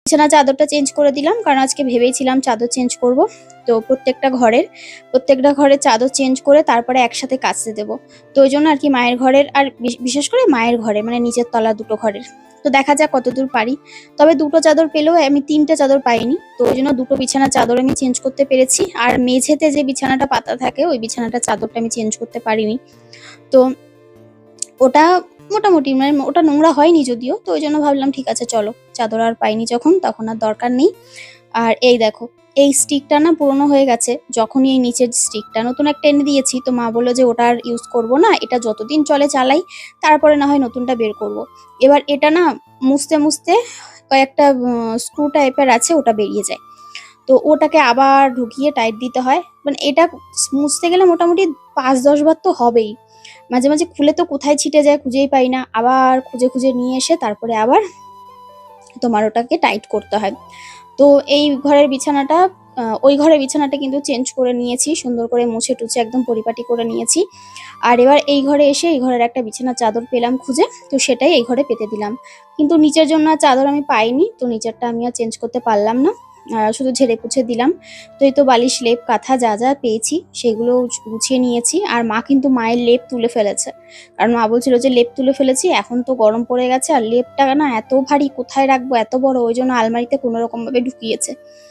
বিছানা চাদরটা চেঞ্জ করে দিলাম, কারণ আজকে ভেবেইছিলাম চাদর চেঞ্জ করব। তো প্রত্যেকটা ঘরের চাদর চেঞ্জ করে তারপরে একসাথে কাচতে দেবো। তো ওই জন্য আর কি মায়ের ঘরের আর বিশেষ করে মায়ের ঘরে মানে নিচের তলা দুটো ঘরের। তো দেখা যাক কতদূর পারি। তবে দুটো চাদর পেলেও আমি 3টে চাদর পাইনি, তো ওই জন্য দুটো বিছানার চাদর আমি চেঞ্জ করতে পেরেছি। আর মেঝেতে যে বিছানাটা পাতা থাকে ওই বিছানাটা চাদরটা আমি চেঞ্জ করতে পারিনি। তো ওটা মোটামুটি মানে ওটা নোংরা হয়নি যদিও, তো ওই জন্য ভাবলাম ঠিক আছে চলো, চাদর আর পাইনি যখন তখন আর দরকার নেই। আর এই দেখো, এই স্টিকটা না পুরনো হয়ে গেছে। যখনই এই নিচের স্টিকটা নতুন একটা এনে দিয়েছি, তো মা বললো যে ওটা আর ইউজ করবো না, এটা যতদিন চলে চালাই, তারপরে না হয় নতুনটা বের করব। এবার এটা না মুছতে মুছতে কয়েকটা স্ক্রু টাইপের আছে, ওটা বেরিয়ে যায়। তো ওটাকে আবার ঢুকিয়ে টাইট দিতে হয়। মানে এটা মুছতে গেলে মোটামুটি 5-10 বার তো হবেই। মাঝে মাঝে খুলে তো কোথায় ছিটে যায় খুঁজেই পাই না, আবার খুঁজে খুঁজে নিয়ে এসে তারপরে আবার তোমার ওটাকে টাইট করতে হয়। তো এই ঘরের বিছানাটা ওই ঘরের বিছানাটা কিন্তু চেঞ্জ করে নিয়েছি, সুন্দর করে মুছে টুছে একদম পরিপাটি করে নিয়েছি। আর এবার এই ঘরে এসে এই ঘরের একটা বিছানার চাদর পেলাম খুঁজে, তো সেটাই এই ঘরে পেতে দিলাম। কিন্তু নিচের জন্য আর চাদর আমি পাইনি, তো নিচেরটা আমি আর চেঞ্জ করতে পারলাম না, শুধু ঝেড়ে পুছে দিলাম। তো এই তো বালিশ লেপ কাঁথা যা যা পেয়েছি সেগুলো গুছিয়ে নিয়েছি। আর মা কিন্তু মায়ের লেপ তুলে ফেলেছে, কারণ মা বলছিল যে লেপ তুলে ফেলেছি, এখন তো গরম পড়ে গেছে আর লেপটা না এত ভারী কোথায় রাখবো এত বড়, ওই জন্য আলমারিতে কোনো রকম ভাবে ঢুকিয়েছে।